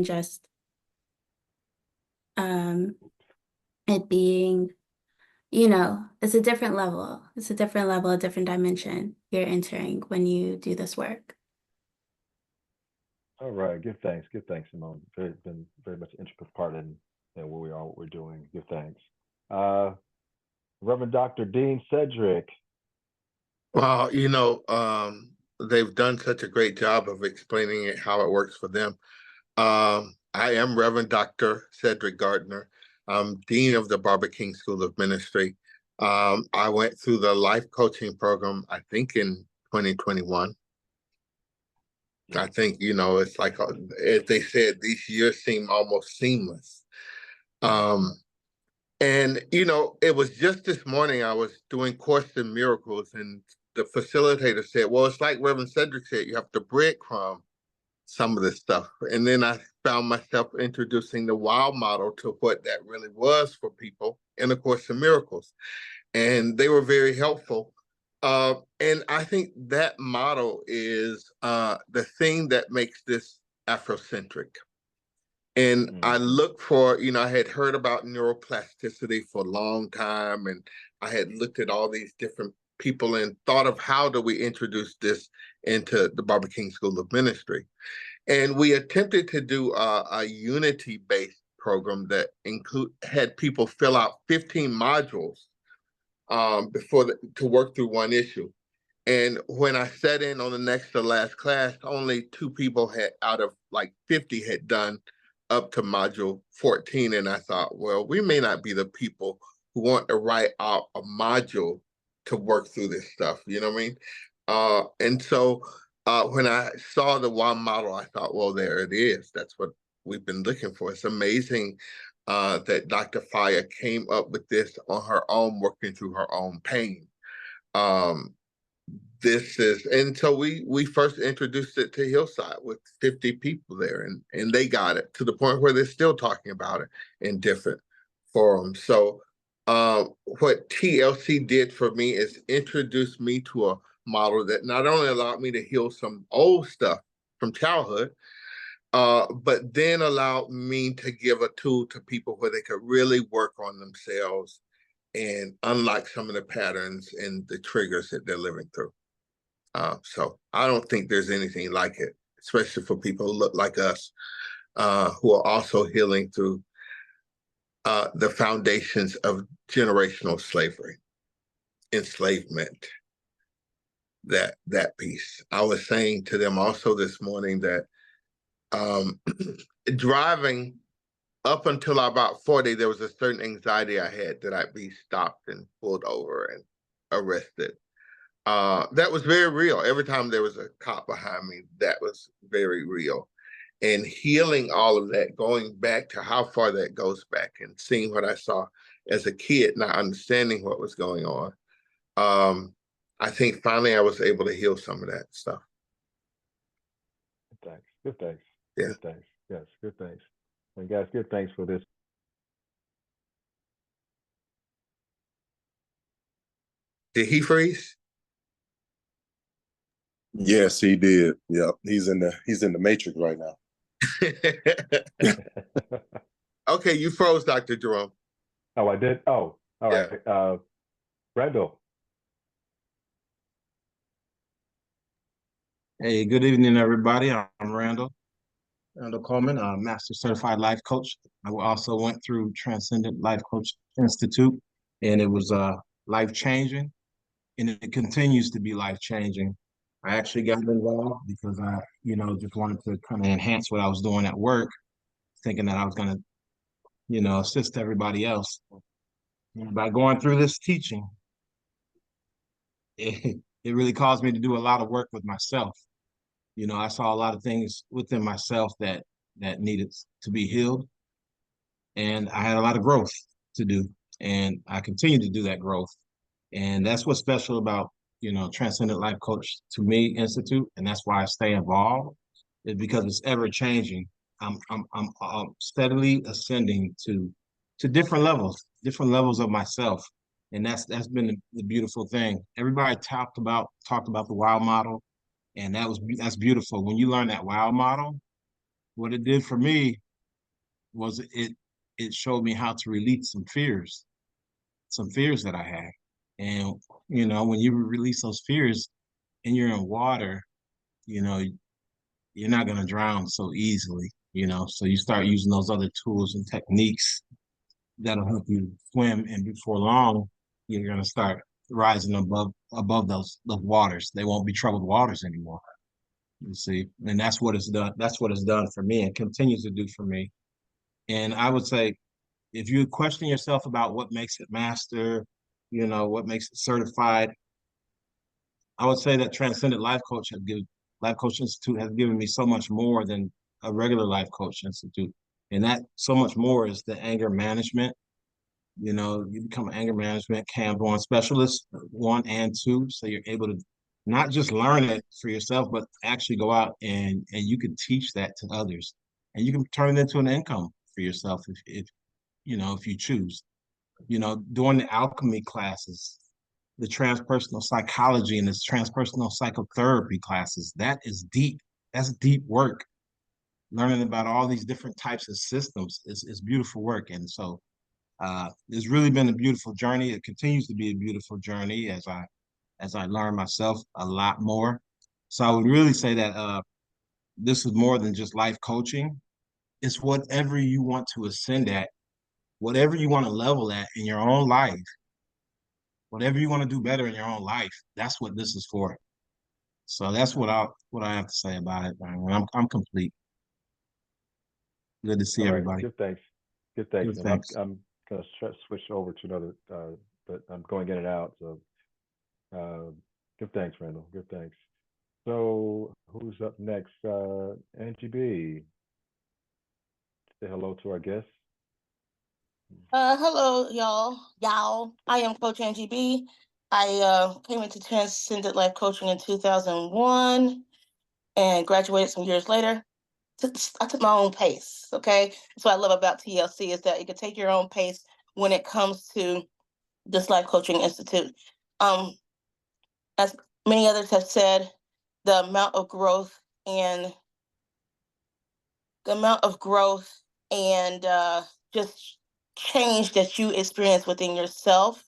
just um, it being, it's a different level. It's a different level, a different dimension you're entering when you do this work. All right, give thanks, Simone. Been very much an integral part in where we are, what we're doing. Give thanks. Reverend Dr. Dean Cedric. Well, they've done such a great job of explaining it, how it works for them. I am Reverend Dr. Cedric Gardner. I'm Dean of the Barber King School of Ministry. I went through the life coaching program, I think in 2021. I think, it's like, as they said, these years seem almost seamless. And, it was just this morning I was doing Course in Miracles, and the facilitator said, well, it's like Reverend Cedric said, you have to breadcrumb some of this stuff. And then I found myself introducing the WOW model to what that really was for people in A Course in Miracles. And they were very helpful. And I think that model is the thing that makes this Afrocentric. And I look for, I had heard about neuroplasticity for a long time, and I had looked at all these different people and thought of how do we introduce this into the Barber King School of Ministry. And we attempted to do a unity-based program that had people fill out 15 modules to work through one issue. And when I sat in on the next to last class, only 2 people out of like 50 had done up to module 14. And I thought, well, we may not be the people who want to write out a module to work through this stuff, you know what I mean? And so when I saw the WOW model, I thought, well, there it is. That's what we've been looking for. It's amazing that Dr. Faya came up with this on her own, working through her own pain. And so we first introduced it to Hillside with 50 people there, and they got it to the point where they're still talking about it in different forums. So what TLC did for me is introduce me to a model that not only allowed me to heal some old stuff from childhood, but then allowed me to give a tool to people where they could really work on themselves and unlock some of the patterns and the triggers that they're living through. So I don't think there's anything like it, especially for people who look like us, who are also healing through the foundations of generational slavery, enslavement, that piece. I was saying to them also this morning that driving up until about 40, there was a certain anxiety I had that I'd be stopped and pulled over and arrested. That was very real. Every time there was a cop behind me, that was very real. And healing all of that, going back to how far that goes back and seeing what I saw as a kid, not understanding what was going on. I think finally I was able to heal some of that stuff. Good thanks. Yeah. Good thanks. Yes, good thanks. And guys, good thanks for this. Did he freeze? Yes, he did. Yep, he's in the matrix right now. Okay, you froze, Dr. Jerome. Oh, I did? Oh, all right. Randall. Hey, good evening, everybody. I'm Randall Coleman, a Master Certified Life Coach. I also went through Transcendent Life Coach Institute, and it was life-changing, and it continues to be life-changing. I actually got involved because I, just wanted to kind of enhance what I was doing at work, thinking that I was going to, assist everybody else. And by going through this teaching, it really caused me to do a lot of work with myself. I saw a lot of things within myself that needed to be healed, and I had a lot of growth to do, and I continue to do that growth. And that's what's special about, Transcendent Life Coach to me Institute, and that's why I stay involved, is because it's ever changing. I'm steadily ascending to different levels of myself, and that's been the beautiful thing. Everybody talked about the WOW model, and that's beautiful. When you learn that WOW model, what it did for me was it showed me how to release some fears that I had. And when you release those fears and you're in water, you know, you're not gonna drown so easily, So you start using those other tools and techniques that'll help you swim, and before long, you're gonna start rising above those waters. They won't be troubled waters anymore. You see, and that's what it's done. That's what it's done for me, and continues to do for me. And I would say, if you question yourself about what makes it master, what makes it certified, I would say that Transcendent Life Coach Institute has given me so much more than a regular life coach institute. And that so much more is the anger management. You become an anger management CAM1 specialist, 1 and 2. So you're able to not just learn it for yourself, but actually go out and you can teach that to others. And you can turn it into an income for yourself if you choose. Doing the alchemy classes, the transpersonal psychology and the transpersonal psychotherapy classes, that is deep. That's deep work. Learning about all these different types of systems is beautiful work. And so it's really been a beautiful journey. It continues to be a beautiful journey as I learn myself a lot more. So I would really say that this is more than just life coaching. It's whatever you want to ascend at, whatever you want to level at in your own life, whatever you want to do better in your own life. That's what this is for. So that's what I have to say about it. I'm complete. Good to see All right, everybody. good thanks. Good thanks, Good man. thanks. I'm gonna switch over to another, but I'm going in and out. So, good thanks, Randall. Good thanks. So, who's up next? Angie B. Say hello to our guests. Hello, y'all. I am Coach Angie B. I came into Transcendent Life Coaching in 2001 and graduated some years later. I took my own pace, okay? That's what I love about TLC is that you can take your own pace when it comes to this Life Coaching Institute. As many others have said, the amount of growth and just change that you experience within yourself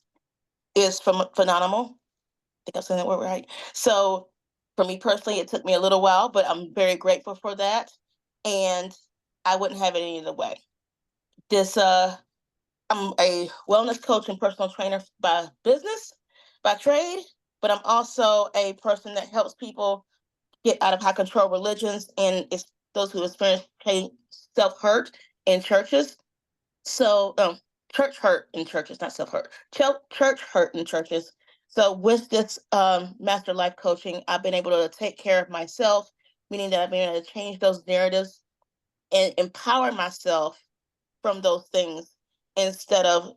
is phenomenal. I think I'm saying that word right. So for me personally, it took me a little while, but I'm very grateful for that. And I wouldn't have it any other way. I'm a wellness coach and personal trainer by business, by trade, but I'm also a person that helps people get out of high control religions and it's those who experience self-hurt in churches. So, church hurt in churches, not self-hurt. Church hurt in churches. So with this master life coaching, I've been able to take care of myself, meaning that I've been able to change those narratives and empower myself from those things instead of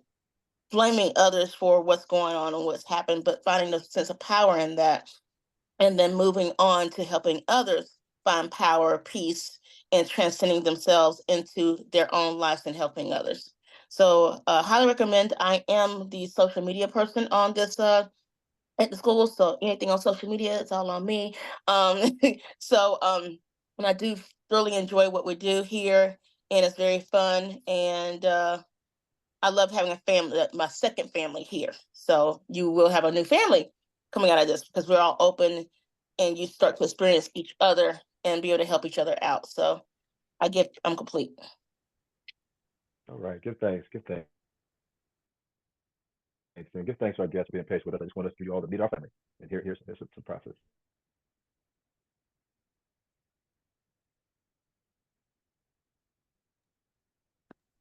blaming others for what's going on and what's happened, but finding a sense of power in that and then moving on to helping others find power, peace, and transcending themselves into their own lives and helping others. So highly recommend. I am the social media person on this at the school. So anything on social media, it's all on me. Um, and I do really enjoy what we do here, and it's very fun. And I love having a family, my second family here. So you will have a new family coming out of this because we're all open and you start to experience each other and be able to help each other out. So I'm complete. All right, good thanks. Good thanks. And good thanks to our guests for being patient with us. I just want us to you all to meet our family. And here's some process.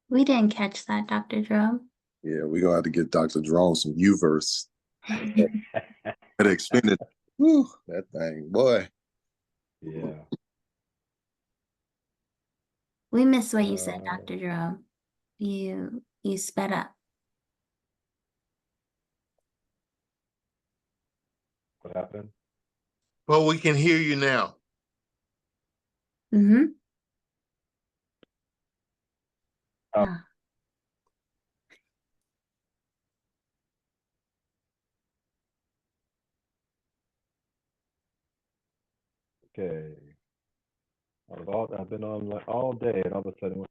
We didn't catch that, Dr. Jerome. Yeah, we're gonna have to get Dr. Jerome some Uverse. That expended. Whew, that thing, boy. Yeah. We missed what you said, Dr. Jerome. You sped up. What happened? Well, we can hear you now. Mm-hmm. Oh. Yeah. Okay. I've been on like all day, and all of a sudden,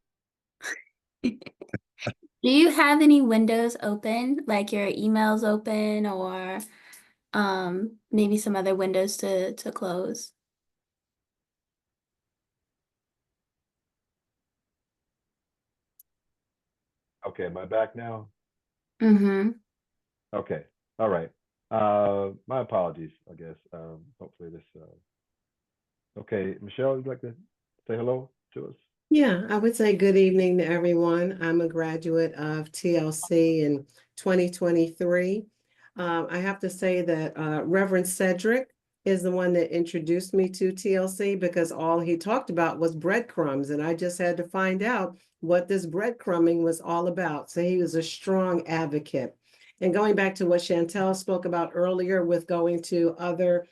Do you have any windows open, like your emails open or maybe some other windows to close? okay, am I back now? Mm-hmm. Okay, all right. My apologies, I guess. Hopefully this. Okay, Michelle, you'd like to say hello to us? Yeah, I would say good evening to everyone. I'm a graduate of TLC in 2023. I have to say that Reverend Cedric is the one that introduced me to TLC because all he talked about was breadcrumbs, and I just had to find out what this breadcrumbing was all about. So he was a strong advocate. And going back to what Chantel spoke about earlier with going to other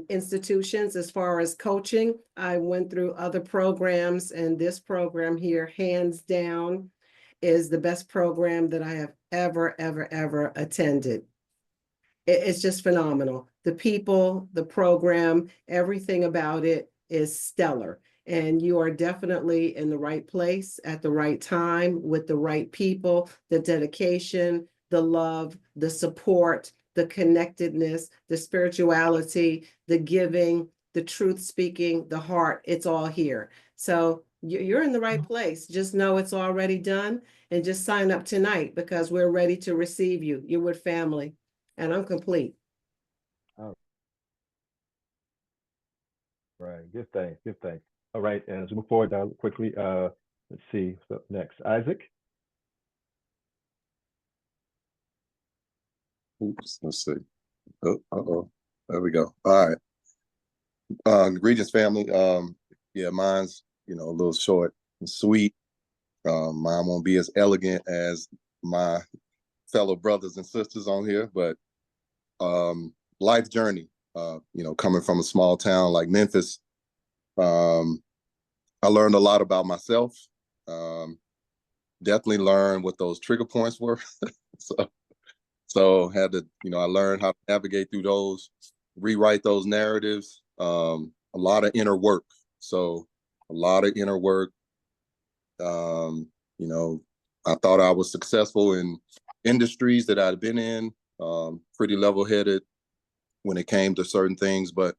institutions as far as coaching. I went through other programs, and this program here, hands down, is the best program that I have ever attended. It's just phenomenal. The people, the program, everything about it is stellar. And you are definitely in the right place at the right time with the right people, the dedication, the love, the support, the connectedness, the spirituality, the giving, the truth speaking, the heart. It's all here. So you're in the right place. Just know it's already done and just sign up tonight because we're ready to receive you. You're with family. And I'm complete. All right, give thanks, give thanks. All right, and as we move forward quickly, let's see what's up next. Isaac. Oops, let's see. Oh, uh-oh. There we go. All right. Greetings, family. Yeah, mine's, a little short and sweet. Mine won't be as elegant as my fellow brothers and sisters on here, but life journey, coming from a small town like Memphis, I learned a lot about myself. Definitely learned what those trigger points were. so, so had to, I learned how to navigate through those, rewrite those narratives. A lot of inner work. So a lot of inner work. Um, you know, I thought I was successful in industries that I'd been in, pretty level-headed when it came to certain things, but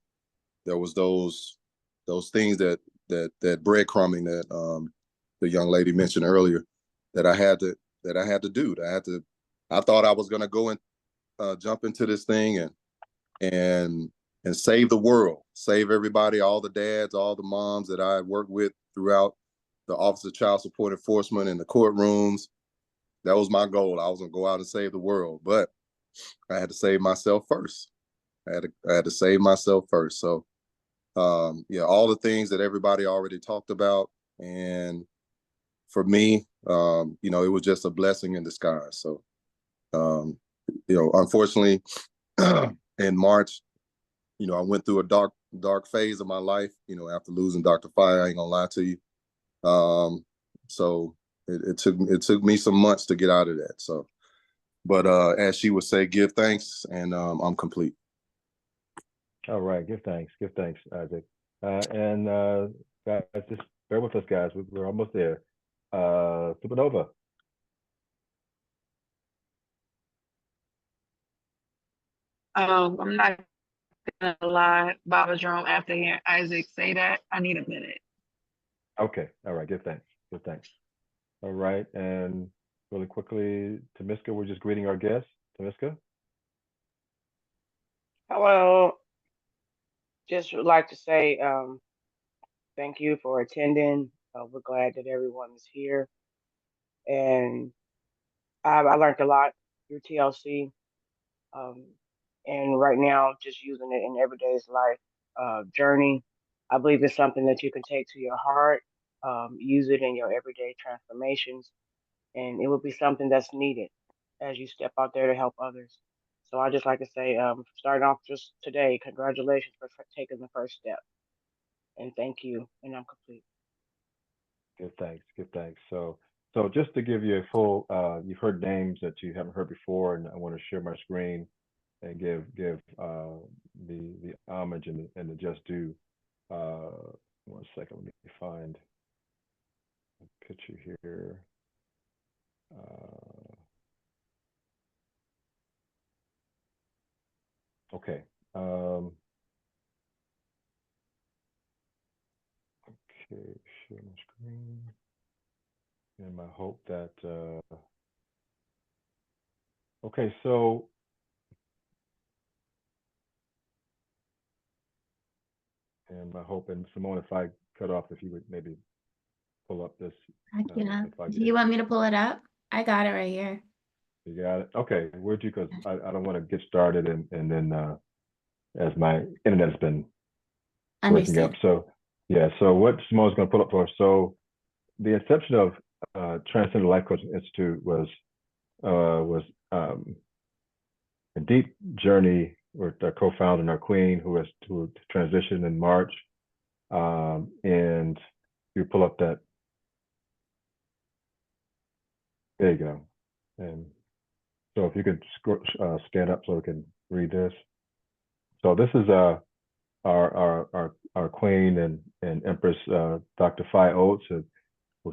there was those things that breadcrumbing that the young lady mentioned earlier that I had to do. I thought I was gonna go and jump into this thing and save the world, save everybody, all the dads, all the moms that I worked with throughout the Office of Child Support Enforcement in the courtrooms. That was my goal. I was gonna go out and save the world, but I had to save myself first. I had to save myself first. So yeah, all the things that everybody already talked about. And for me, it was just a blessing in disguise. So, unfortunately, in March, I went through a dark phase of my life, after losing Dr. Fire. I ain't gonna lie to you. So it took me some months to get out of that. So, but as she would say, give thanks, and I'm complete. All right, give thanks, Isaac. And guys, just bear with us, guys. We're almost there. Supernova. I'm not gonna lie, Baba Jerome, after hearing Isaac say that, I need a minute. Okay, all right, give thanks, give thanks. All right, and really quickly, Tamiska, we're just greeting our guests. Tamiska. Hello. Just would like to say thank you for attending. We're glad that everyone is here. And I learned a lot through TLC. Um, and right now, just using it in everyday's life journey. I believe it's something that you can take to your heart, use it in your everyday transformations, and it will be something that's needed as you step out there to help others. So I just like to say, starting off just today, congratulations for taking the first step, and thank you. And I'm complete. Give thanks, give thanks. So just to give you a full, you've heard names that you haven't heard before, and I want to share my screen and give the homage and the just due. 1 second, let me find a picture here. Okay. Okay, share my screen. And I hope that, okay, so and I hope, and Simone, if I cut off, if you would maybe pull up this. Yeah. If I Do you want me to pull it up? I got it right here. You got it? Okay, where'd you, because I don't want to get started and then as my internet's been breaking up. Understood. So yeah, so what Simone's going to pull up for us. So the inception of Transcendent Life Coaching Institute was a deep journey with our co-founder and our queen who transitioned in March. And you pull up that. There you go. And so if you could scan up so we can read this. So this is our queen and empress, Dr. Phi Oates, who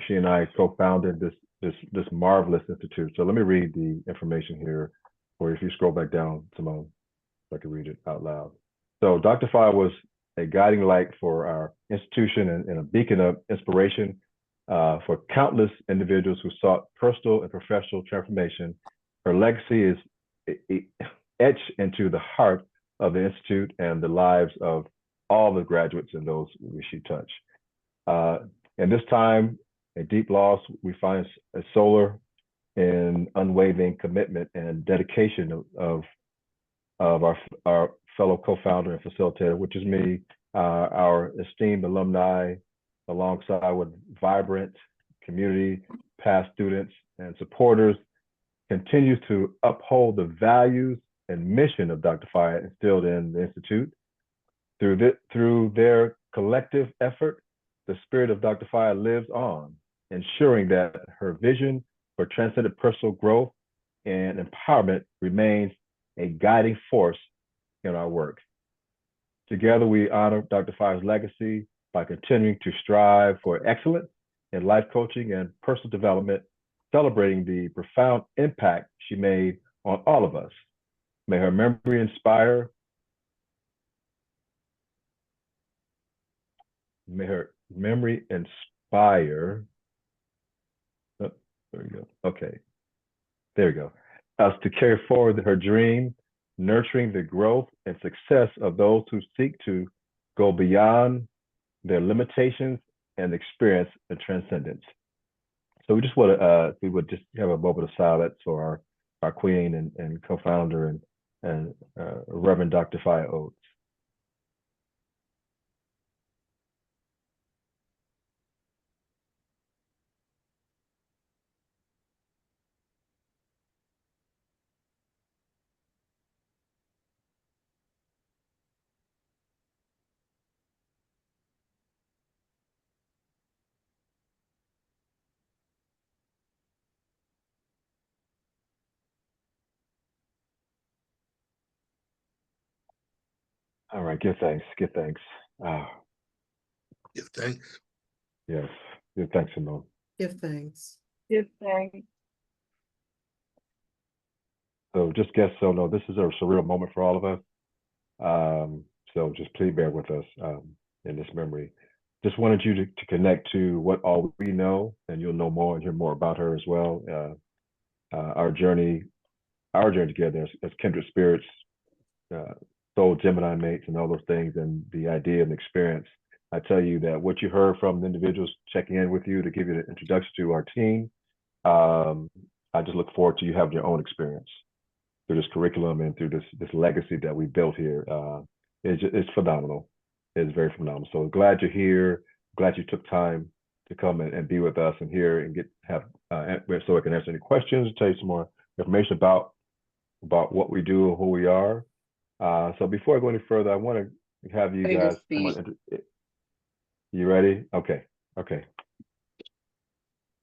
she and I co-founded this marvelous institute. So let me read the information here, or if you scroll back down, Simone, so I can read it out loud. So Dr. Phi was a guiding light for our institution and a beacon of inspiration for countless individuals who sought personal and professional transformation. Her legacy is etched into the heart of the Institute and the lives of all the graduates and those she touched. In this time, a deep loss, we find a solar and unwavering commitment and dedication of our fellow co-founder and facilitator, which is me, our esteemed alumni, alongside with vibrant community, past students and supporters, continues to uphold the values and mission of Dr. Phi instilled in the Institute. Through their collective effort, the spirit of Dr. Phi lives on, ensuring that her vision for transcendent personal growth and empowerment remains a guiding force in our work. Together, we honor Dr. Phi's legacy by continuing to strive for excellence in life coaching and personal development, celebrating the profound impact she made on all of us. May her memory inspire. May her memory inspire. Oh, there we go. Okay. There we go. Us to carry forward her dream, nurturing the growth and success of those who seek to go beyond their limitations and experience the transcendence. So we just want to, we would just have a moment of silence for our queen and co-founder and Reverend Dr. Phi Oates. All right, give thanks, give thanks. Give thanks. Yes, give thanks, Simone. Give thanks. Give thanks. So just guess, so no, this is a surreal moment for all of us. So just please bear with us in this memory. Just wanted you to connect to what all we know, and you'll know more and hear more about her as well. Our journey together as kindred spirits, soul Gemini mates, and all those things, and the idea and experience. I tell you that what you heard from the individuals checking in with you to give you the introduction to our team, I just look forward to you having your own experience through this curriculum and through this legacy that we built here. It's phenomenal. It's very phenomenal. So glad you're here. Glad you took time to come and be with us and here and so I can answer any questions, tell you some more information about what we do and who we are. So before I go any further, I want to have you guys come on. You ready? Okay. Okay.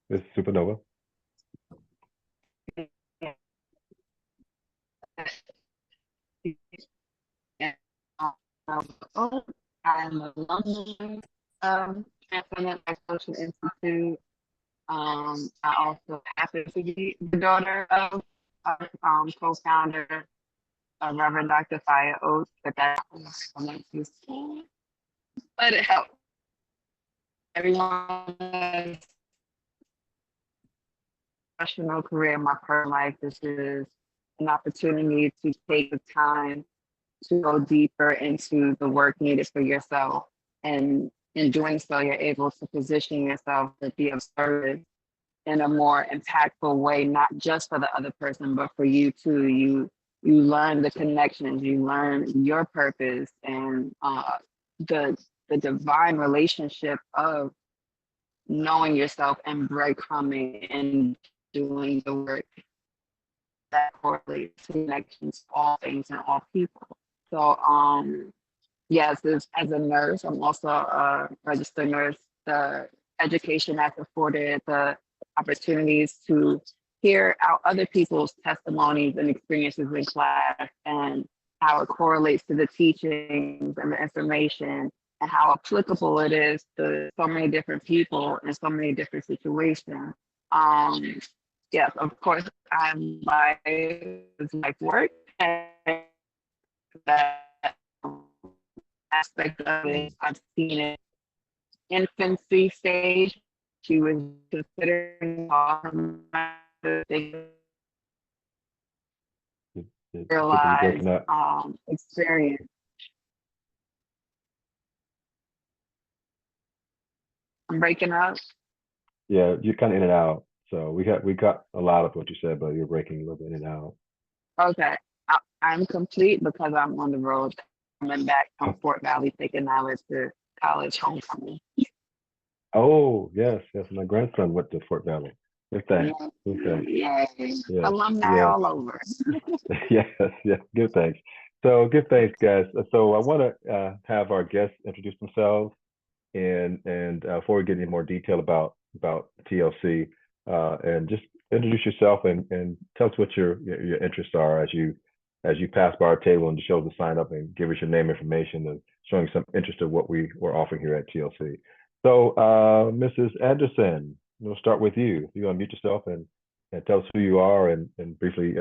This is Supernova. I'm a alumni Transcendent Life Coaching Institute. I also happen to be the daughter of our co-founder, Reverend Dr. Fire Oates, but that was but it helped. Everyone professional career, my personal life, this is an opportunity to take the time to go deeper into the work needed for yourself. And in doing so, you're able to position yourself to be of service in a more impactful way, not just for the other person, but for you too. You learn the connections, you learn your purpose and the the divine relationship of knowing yourself and breadcrumbing and doing the work that correlates to connections to all things and all people. So yes, as a nurse, I'm also a registered nurse. The education that's afforded, the opportunities to hear out other people's testimonies and experiences in class and how it correlates to the teachings and the information and how applicable it is to so many different people in so many different situations. Yes, of course, I'm like work and that aspect of it. I've seen it infancy stage. She was considering realize experience. I'm breaking up. Yeah, you're kind of in and out. So we got a lot of what you said, but you're breaking a little bit in and out. Okay. I'm complete because I'm on the road coming back from Fort Valley, taking Nyla to college homecoming. Oh, yes, yes. My grandson went to Fort Valley. Good thing. Good thing. Yay. Yes, Alumni yes. all over. Yes, yes. Good thanks. So good thanks, guys. So I want to have our guests introduce themselves, and before we get any more detail about TLC, and just introduce yourself and tell us what your interests are as you pass by our table and show us the sign up and give us your name information and showing some interest in what we're offering here at TLC. So Mrs. Anderson, we'll start with you. You want to mute yourself and tell us who you are and briefly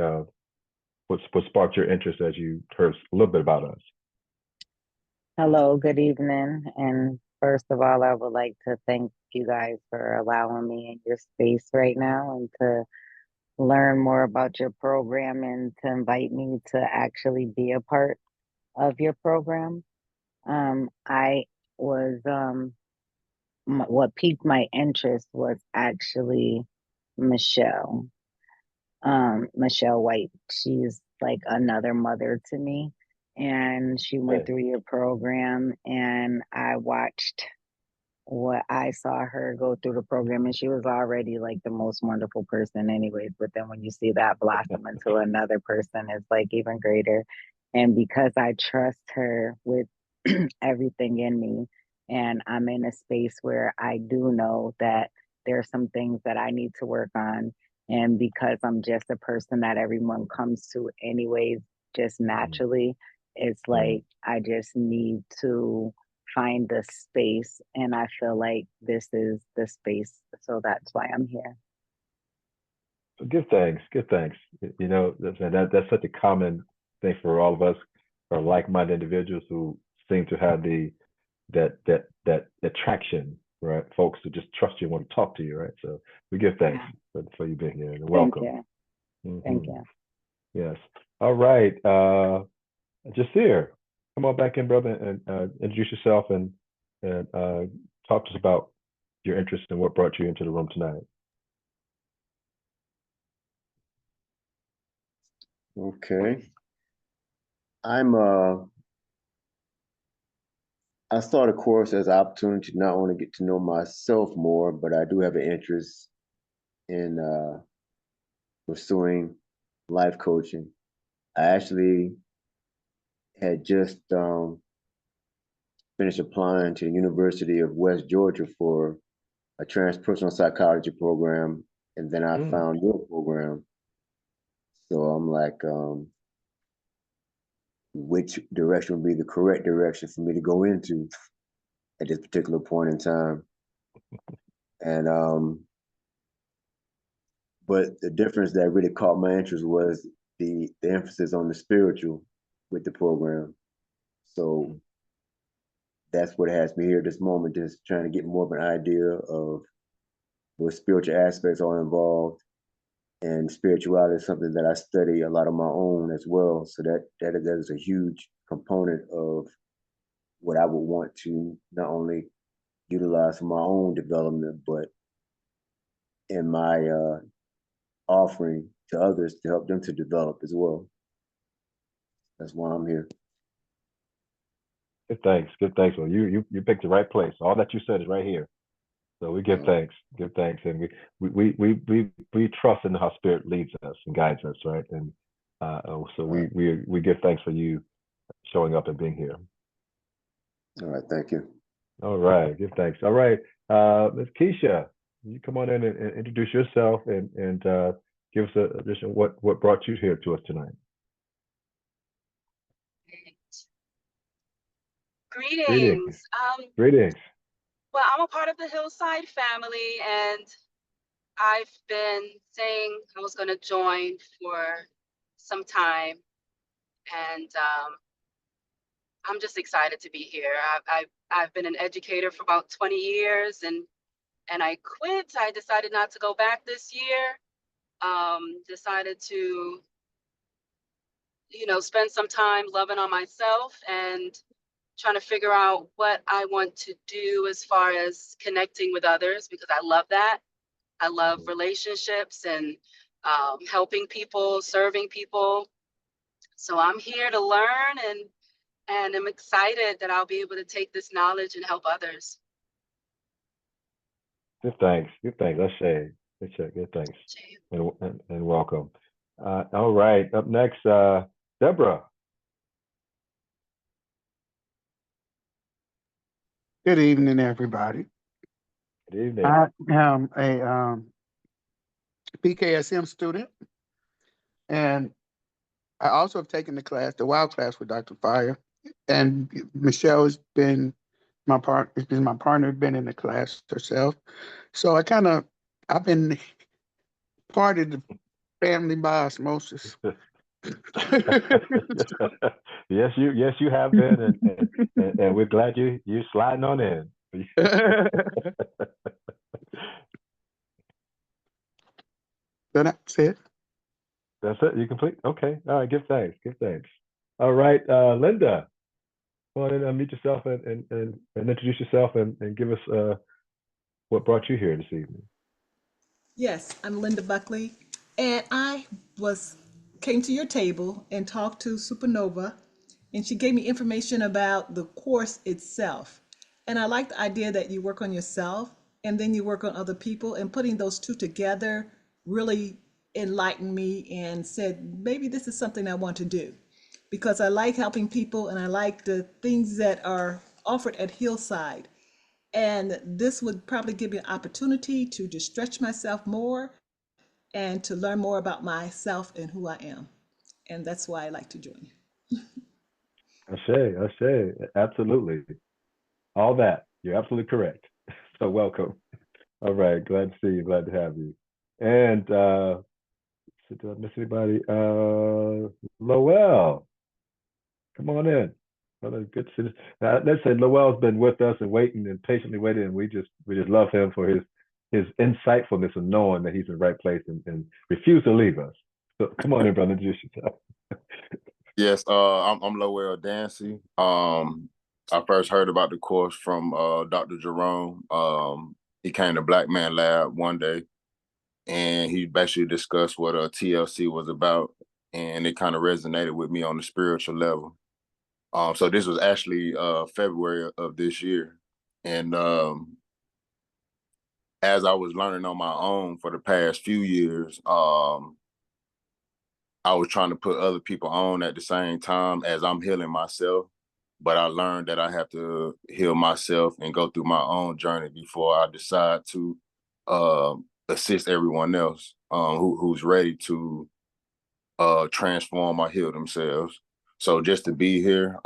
what sparked your interest as you heard a little bit about us. Hello, good evening. And first of all, I would like to thank you guys for allowing me in your space right now and to learn more about your program and to invite me to actually be a part of your program. I was, what piqued my interest was actually Michelle, Michelle White. She's like another mother to me. And she went through your program, and I watched what I saw her go through the program, and she was already like the most wonderful person anyways, but then when you see that blossom into another person, it's like even greater. And because I trust her with everything in me, and I'm in a space where I do know that there's some things that I need to work on, and because I'm just a person that everyone comes to anyways, just naturally, it's like I just need to find the space, and I feel like this is the space, so that's why I'm here. Good thanks. Good thanks. You know, that's such a common thing for all of us, or like-minded individuals who seem to have that attraction, right? Folks who just trust you and want to talk to you, right? So we give thanks for you being here and welcome. Thank you. Thank you. Yes. All right. Jasir, come on back in, brother, and introduce yourself and talk to us about your interest and what brought you into the room tonight. Okay. I saw the course as an opportunity to not only get to know myself more, but I do have an interest in pursuing life coaching. I actually had just finished applying to the University of West Georgia for a transpersonal psychology program, and then I found your program. So I'm like, which direction would be the correct direction for me to go into? at this particular point in time. And but the difference that really caught my interest was the emphasis on the spiritual with the program. So that's what has me here at this moment, just trying to get more of an idea of what spiritual aspects are involved. And spirituality is something that I study a lot on my own as well. So that is a huge component of what I would want to not only utilize for my own development, but in my offering to others to help them to develop as well. That's why I'm here. Good thanks. Good thanks. Well, you picked the right place. All that you said is right here. So we give thanks. Give thanks, and we trust in how Spirit leads us and guides us, right? And so we give thanks for you showing up and being here. All right, thank you. All right, give thanks. All right, Ms. Keisha, you come on in and introduce yourself and give us a addition what brought you here to us tonight. Greetings. Greetings. Well, I'm a part of the Hillside family, and I've been saying I was going to join for some time, and I'm just excited to be here. I've been an educator for about 20 years, and I quit. I decided not to go back this year. Decided to, spend some time loving on myself and trying to figure out what I want to do as far as connecting with others, because I love that. I love relationships and helping people, serving people. So I'm here to learn, and I'm excited that I'll be able to take this knowledge and help others. Good thanks. Good thanks. That's Shay. Good thanks. And welcome. All right. Up next, Deborah. Good evening, everybody. Good evening. I am a PKSM student, and I also have taken the WOW class with Dr. Fire, and Michelle has been my partner, been in the class herself. So I've been part of the family by osmosis. Yes, you have been, and we're glad you're sliding on in. That's it. That's it. You complete? Okay. All right. Give thanks. Give thanks. All right, Linda, go on and unmute yourself and introduce yourself and give us what brought you here this evening. Yes, I'm Linda Buckley, and I came to your table and talked to Supernova, and she gave me information about the course itself. And I like the idea that you work on yourself and then you work on other people, and putting those two together really enlightened me and said, maybe this is something I want to do, because I like helping people and I like the things that are offered at Hillside. And this would probably give me an opportunity to just stretch myself more and to learn more about myself and who I am. And that's why I like to join you. I say, absolutely. All that. You're absolutely correct. So welcome. All right. Glad to see you. Glad to have you. And did I miss anybody? Lowell, come on in. Good to see. Let's say Lowell's been with us and waiting and patiently waiting, and we just love him for his insightfulness of knowing that he's in the right place and refuse to leave us. So come on in, brother, introduce yourself. Yes, I'm Lowell Dancy. I first heard about the course from Dr. Jerome. He came to Black Man Lab one day, and he basically discussed what TLC was about, and it kind of resonated with me on the spiritual level. So this was actually February of this year, and as I was learning on my own for the past few years, I was trying to put other people on at the same time as I'm healing myself. But I learned that I have to heal myself and go through my own journey before I decide to assist everyone else who's ready to transform or heal themselves. So just to be here,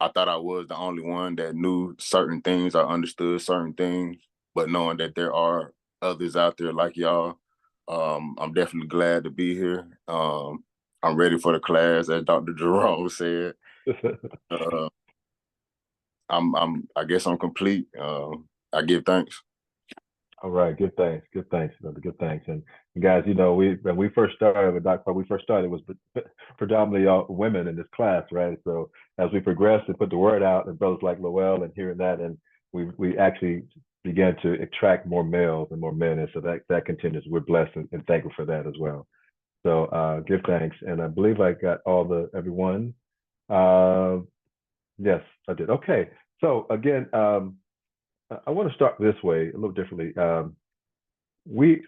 I thought I was the only one that knew certain things or understood certain things, but knowing that there are others out there like y'all, I'm definitely glad to be here. I'm ready for the class, as Dr. Jerome said. Uh, I guess I'm complete. I give thanks. All right, good thanks, brother, good thanks. And guys, you know, when we first started with Dr. we first started, it was predominantly all women in this class, right? So as we progressed and put the word out, and brothers like Lowell and hearing that, and we actually began to attract more males and more men, and so that continues. We're blessed and thankful for that as well. So give thanks, and I believe I got everyone. Yes, I did. Okay, so again, I want to start this way a little differently. We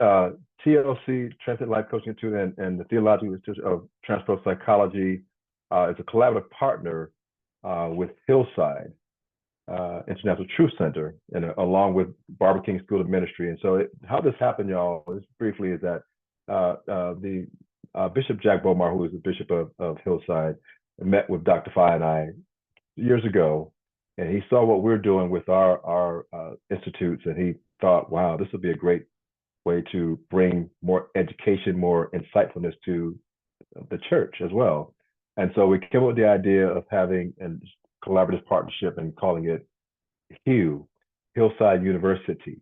TLC, Transcendent Life Coaching Institute, and the Theological Institute of Transpro Psychology is a collaborative partner with Hillside International Truth Center, and along with Barbara King School of Ministry. And so, how this happened, y'all, just briefly, is that the Bishop Jack Bomar, who is the Bishop of Hillside, met with Dr. Fye and I years ago, and he saw what we're doing with our institutes, and he thought, wow, this would be a great way to bring more education, more insightfulness to the church as well. And so we came up with the idea of having a collaborative partnership and calling it HUE, Hillside University,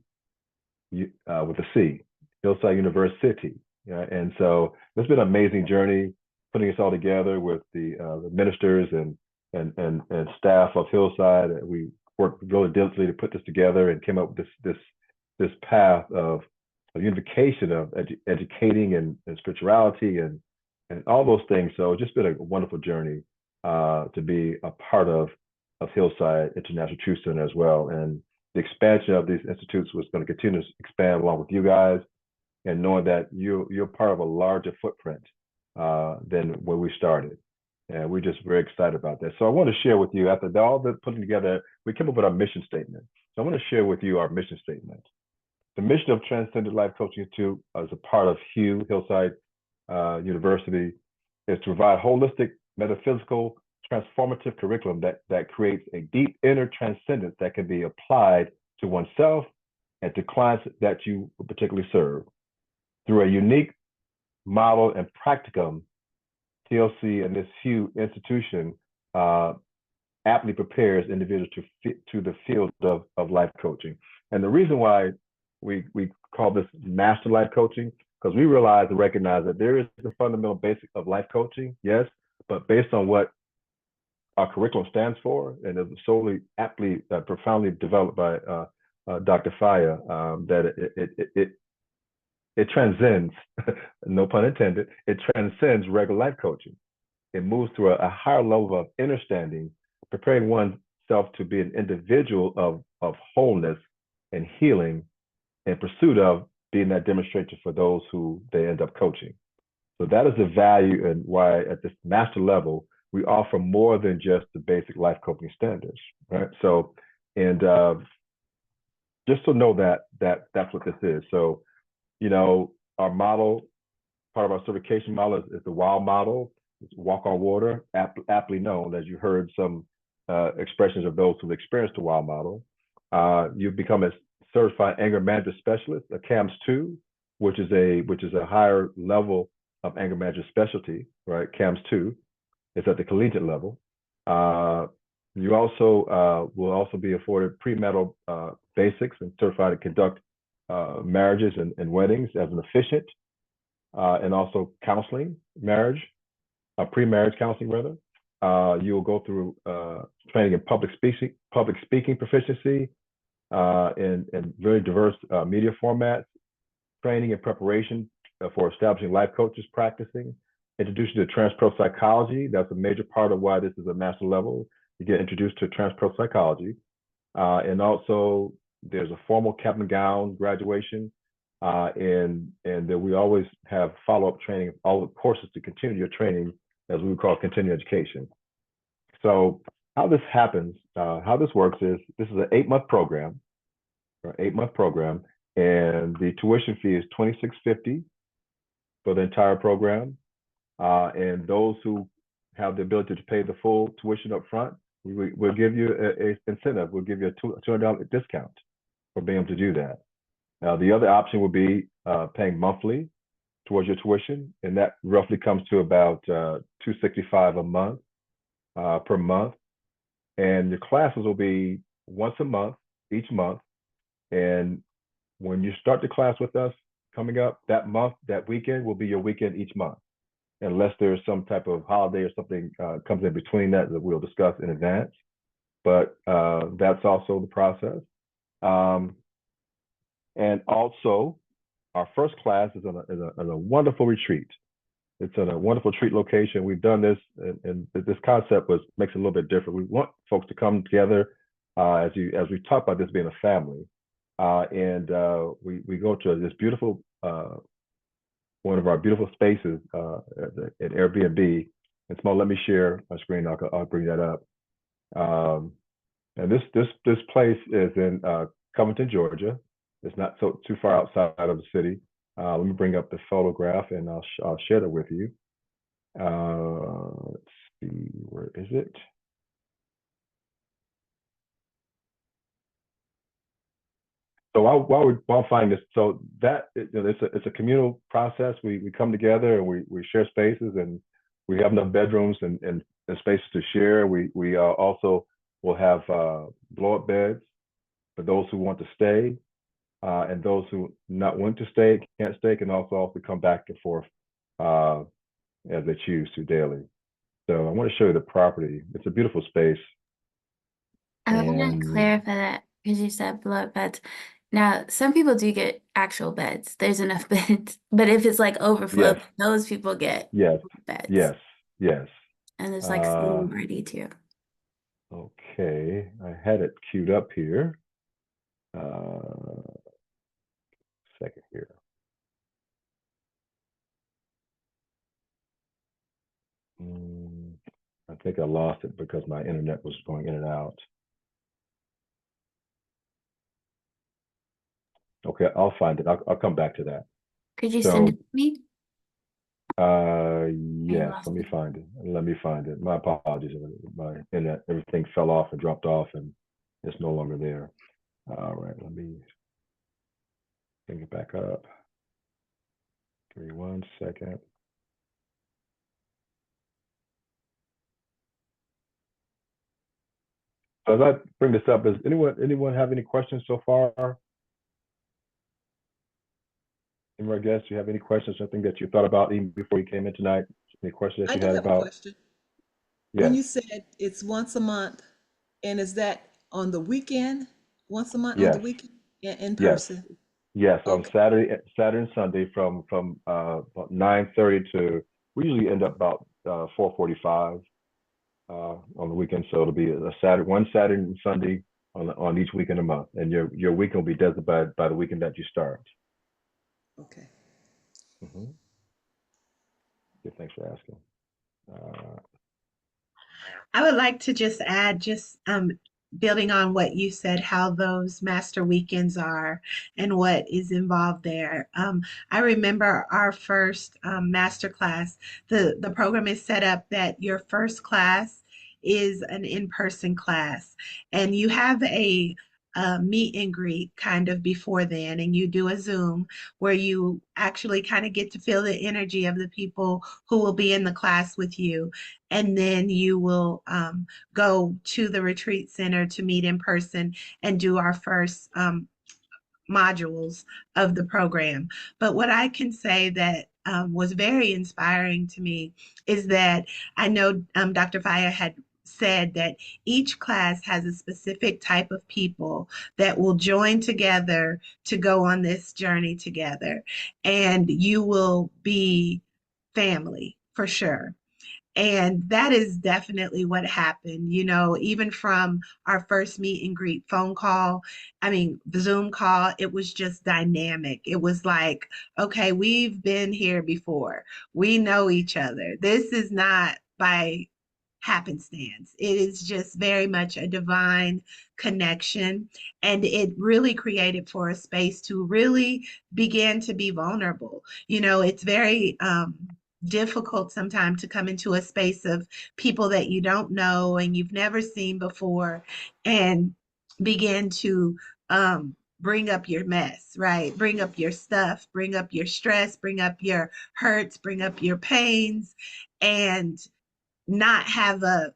with a C, Hillside University. And so it's been an amazing journey putting us all together with the ministers and staff of Hillside. We worked really diligently to put this together and came up with this path of unification of educating and spirituality and all those things. So it's just been a wonderful journey to be a part of Hillside International Truth Center as well. And the expansion of these institutes was going to continue to expand along with you guys, and knowing that you're part of a larger footprint than when we started. And we're just very excited about that. So I want to share with you, after all the putting together, we came up with our mission statement. So I want to share with you our mission statement. The mission of Transcendent Life Coaching Institute, as a part of HUE, Hillside University, is to provide holistic, metaphysical, transformative curriculum that creates a deep inner transcendence that can be applied to oneself and to clients that you particularly serve. Through a unique model and practicum, TLC and this HUE institution aptly prepares individuals to the field of life coaching. And the reason why we call this master life coaching, because we realize and recognize that there is the fundamental basic of life coaching, yes, but based on what our curriculum stands for, and it was solely aptly, profoundly developed by Dr. Faya, that it transcends, no pun intended, it transcends regular life coaching. It moves to a higher level of understanding, preparing oneself to be an individual of wholeness and healing in pursuit of being that demonstration for those who they end up coaching. So that is the value, and why at this master level, we offer more than just the basic life coaching standards, right? So, and just to know that's what this is. So, you know, our model, part of our certification model is the WOW model. It's walk on water, aptly known, as you heard some expressions of those who've experienced the WOW model. You become a certified anger management specialist, a CAMS 2, which is a higher level of anger management specialty, right? CAMS 2 is at the collegiate level. You also will also be afforded pre-marital basics and certified to conduct marriages and weddings as an officiant, and also counseling marriage, pre-marriage counseling rather. You will go through training in public speaking proficiency, in very diverse media formats, training and preparation for establishing life coaches practicing, introduced you to transpro psychology. That's a major part of why this is a master level. You get introduced to transpro psychology. And also there's a formal cap and gown graduation. And that we always have follow-up training, all the courses to continue your training, as we would call continuing education. So how this happens, how this works is, this is an 8-month program, or 8-month program, and the tuition fee is $26.50 for the entire program. And those who have the ability to pay the full tuition up front we'll give you a incentive. We'll give you a $200 discount for being able to do that. Now, the other option would be paying monthly towards your tuition, and that roughly comes to about $265 a month per month. And your classes will be once a month, each month. And when you start the class with us coming up, that month, that weekend will be your weekend each month, unless there's some type of holiday or something comes in between that we'll discuss in advance. But that's also the process. And also, our first class is on a wonderful retreat. It's in a wonderful retreat location. We've done this, and this concept makes it a little bit different. We want folks to come together as we talk about this being a family, and we go to this beautiful one of our beautiful spaces at Airbnb. And Small, let me share my screen. I'll bring that up. And this place is in Covington, Georgia. It's not too far outside of the city. Let me bring up the photograph and I'll share that with you. Let's see, where is it? So while finding this, so that it's a communal process. We come together and we share spaces, and we have enough bedrooms and spaces to share. We also will have blow up beds for those who want to stay, and those who not want to stay, can't stay, can also come back and forth as they choose to daily. So I want to show you the property. It's a beautiful space. I want to clarify that because you said blow-up beds. Now, some people do get actual beds. There's enough beds. But if it's like overflow, Yes. those people get Yes. beds. Yes. And there's like sleeping party too. Okay, I had it queued up here. Second here. I think I lost it because my internet was going in and out. Okay, I'll find it. I'll come back to that. Could you send it to me? Yes, let me find it. My apologies. My internet, everything fell off and dropped off and it's no longer there. All right, let me bring it back up. Give me 1 second. As I bring this up, does anyone have any questions so far? Any of our guests, you have any questions, something that you thought about even before you came in tonight? Any questions that I you do had have a about? question. Yes. When you said it's once a month, and is that on the weekend? Once a month on the Yes. weekend in Yes. person? Yes, on Okay. Saturday and Sunday from about 9:30 to, we usually end up about 4:45 on the weekend. So it'll be one Saturday and Sunday on each weekend a month, and your weekend will be designated by the weekend that you start. Okay. Yeah, thanks for asking. I would like to just add, building on what you said, how those master weekends are and what is involved there. I remember our first master class. The program is set up that your first class is an in-person class, and you have a meet and greet kind of before then, and you do a Zoom where you actually kind of get to feel the energy of the people who will be in the class with you. And then you will go to the retreat center to meet in person and do our first modules of the program. But what I can say that was very inspiring to me is that I know Dr. Faya had said that each class has a specific type of people that will join together to go on this journey together. And you will be family for sure. And that is definitely what happened. You know, even from our first meet and greet phone call, the Zoom call, it was just dynamic. It was like, okay, we've been here before. We know each other. This is not by happenstance. It is just very much a divine connection. And it really created for a space to really begin to be vulnerable. You know, it's very, difficult sometimes to come into a space of people that you don't know and you've never seen before and begin to bring up your mess, right? Bring up your stuff, bring up your stress, bring up your hurts, bring up your pains, and not have a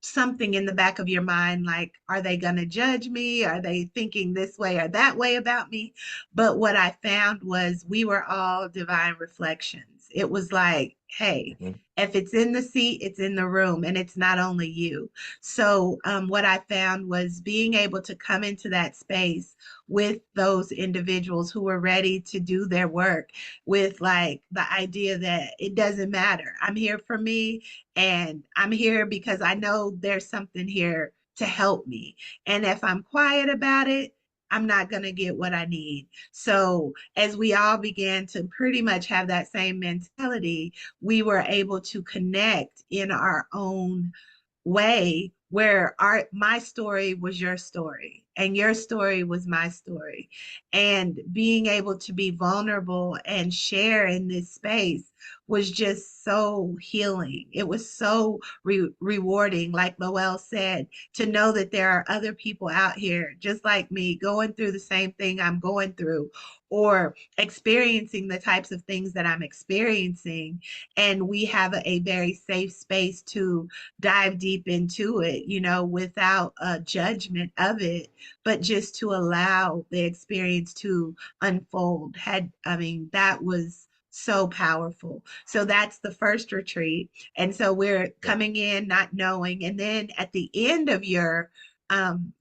something in the back of your mind like, are they going to judge me? Are they thinking this way or that way about me? But what I found was we were all divine reflections. It was like, hey, if it's in the seat, it's in the room, and it's not only you. So, what I found was being able to come into that space with those individuals who were ready to do their work with like the idea that it doesn't matter. I'm here for me, and I'm here because I know there's something here to help me. And if I'm quiet about it, I'm not going to get what I need. So, as we all began to pretty much have that same mentality, we were able to connect in our own way where my story was your story and your story was my story, and being able to be vulnerable and share in this space was just so healing. It was so rewarding, like Lowell said, to know that there are other people out here just like me going through the same thing I'm going through or experiencing the types of things that I'm experiencing, and we have a very safe space to dive deep into it, you know, without a judgment of it, but just to allow the experience to unfold. That was so powerful. So that's the first retreat. And so we're coming in not knowing. And then at the end of your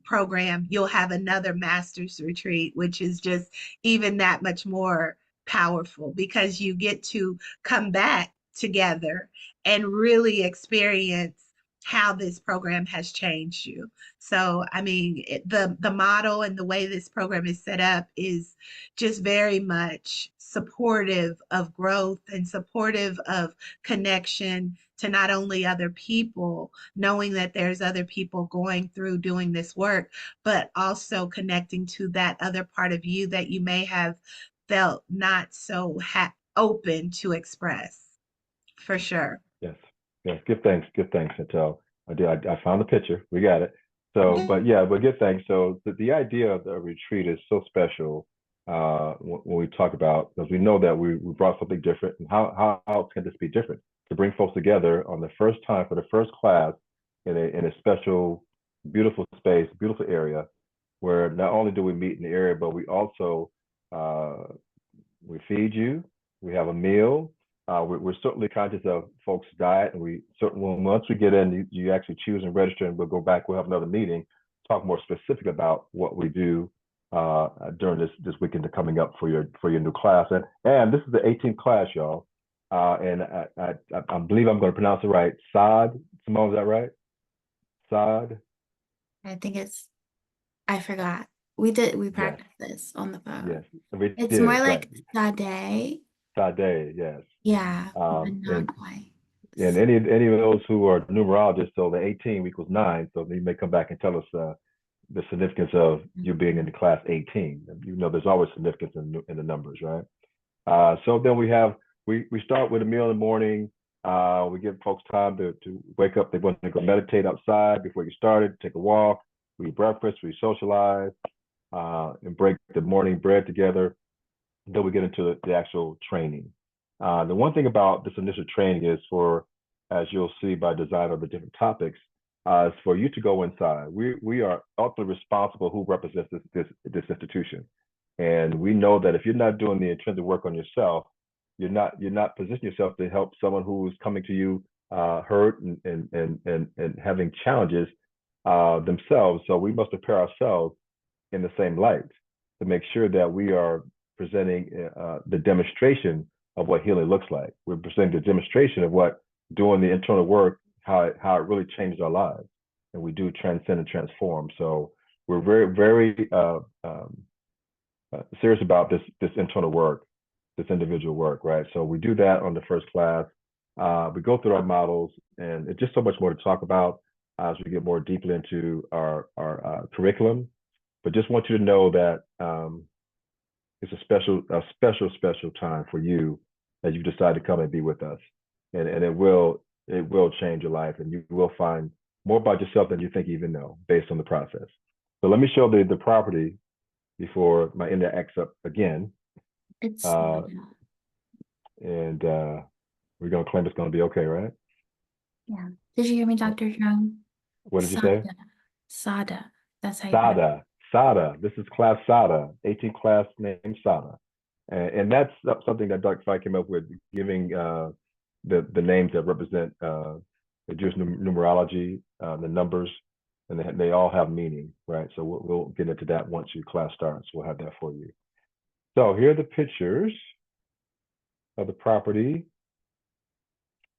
program, you'll have another master's retreat, which is just even that much more powerful because you get to come back together and really experience how this program has changed you. So, I mean, the model and the way this program is set up is just very much supportive of growth and supportive of connection to not only other people, knowing that there's other people going through doing this work, but also connecting to that other part of you that you may have felt not so open to express, for sure. Yes. Yes. Give thanks. Give thanks, Chantel. I found the picture. We got it. So, but yeah, but give thanks. So the idea of the retreat is so special when we talk about, because we know that we brought something different. And how can this be different? To bring folks together on the first time for the first class in a special, beautiful space, beautiful area, where not only do we meet in the area, but we also we feed you, we have a meal. We're certainly conscious of folks' diet, and we certainly once we get in, you actually choose and register, and we'll go back. We'll have another meeting, talk more specific about what we do during this weekend coming up for your new class. And this is the 18th class, y'all. And I believe I'm going to pronounce it right. Tsade, Simone, is that right? Tsade. I think I forgot. We Yes. practiced this on the phone. Yes, we It's did. more like Right. Tsade. Tsade, yes. Yeah, but And not quite. any of those who are numerologists, so the 18 equals 9, so they may come back and tell us the significance of you being in the class 18. You know, there's always significance in the numbers, right? So then we start with a meal in the morning. We give folks time to wake up. They want to go meditate outside before you started, take a walk. We eat breakfast, we socialize, and break the morning bread together. Then we get into the actual training. The one thing about this initial training is as you'll see by design of the different topics, is for you to go inside. We are ultimately responsible who represents this institution, and we know that if you're not doing the intrinsic work on yourself, you're not positioning yourself to help someone who's coming to you hurt and having challenges themselves. So we must prepare ourselves in the same light to make sure that we are presenting the demonstration of what healing looks like. We're presenting the demonstration of what doing the internal work, how it really changes our lives. And we do transcend and transform. So we're very, very serious about this internal work, this individual work, right? So we do that on the first class. We go through our models, and it's just so much more to talk about as we get more deeply into our curriculum. But just want you to know that it's a special time for you that you decide to come and be with us. And it will change your life, and you will find more about yourself than you think you even know based on the process. So let me show the property before my internet acts up again. It's And we're gonna claim it's gonna be okay, right? yeah. Did you hear me, Dr. Jerome? What did you say? Sada. That's how you pronounce it. Tsade. This is class Tsade, 18th class named Tsade. And that's something that Dr. Fye came up with, giving the names that represent the Jewish numerology, the numbers, and they all have meaning, right? So we'll get into that once your class starts. We'll have that for you. So here are the pictures of the property.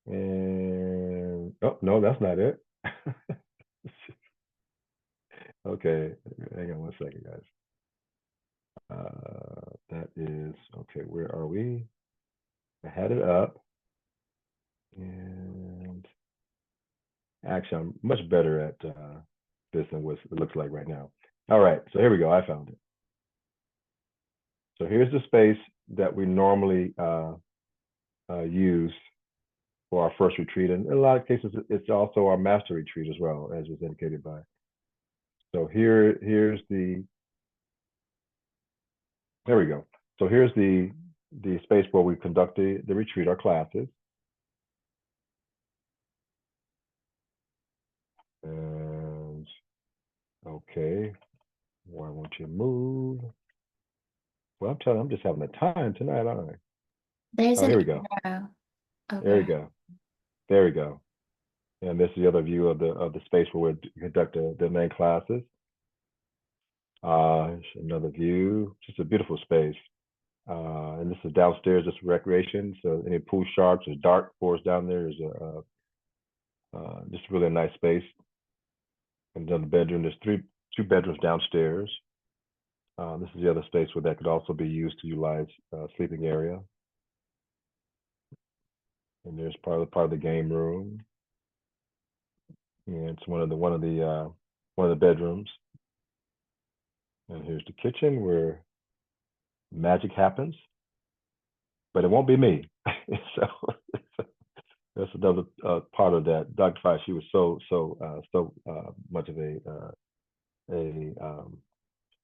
And oh no, that's not it. Okay, hang on one second, guys. That is okay. Where are we? I had it up, and actually, I'm much better at this than what it looks like right now. All right, so here we go. I found it. So here's the space that we normally use for our first retreat, and in a lot of cases, it's also our master retreat as well, as was indicated by. So here's the. There we go. So here's the space where we conduct the retreat, our classes. And okay, why won't you move? Well, I'm telling you, I'm just having a time tonight, aren't I? There's Oh, an here we go. arrow There we over. go. There we go. And this is the other view of the space where we conduct the main classes. Another view, just a beautiful space. And this is downstairs, this recreation. So any pool sharks or dart boards down there is just really a nice space. And then the bedroom, there's two bedrooms downstairs. This is the other space where that could also be used to utilize sleeping area. And there's part of the game room. And it's one of the bedrooms. And here's the kitchen where magic happens, but it won't be me. So that's another part of that. Dr. Fye, she was so much of a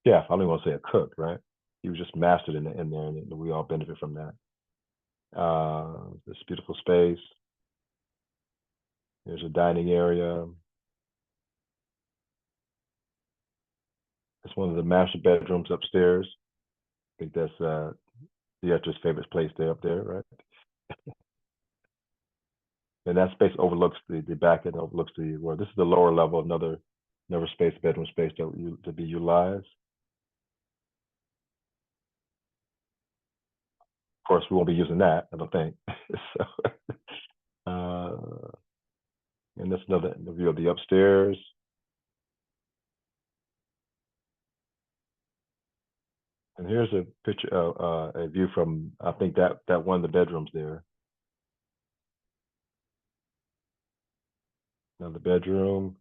chef. I don't even want to say a cook, right? He was just mastered in there, and we all benefit from that. This beautiful space. There's a dining area. It's one of the master bedrooms upstairs. I think that's Dietrich's favorite place there up there, right? And that space overlooks the back end, overlooks well, this is the lower level, another space, bedroom space to be utilized. Of course, we won't be using that, I don't think. So, and that's another view of the upstairs. And here's a picture, a view from, I think that one of the bedrooms there. Another bedroom,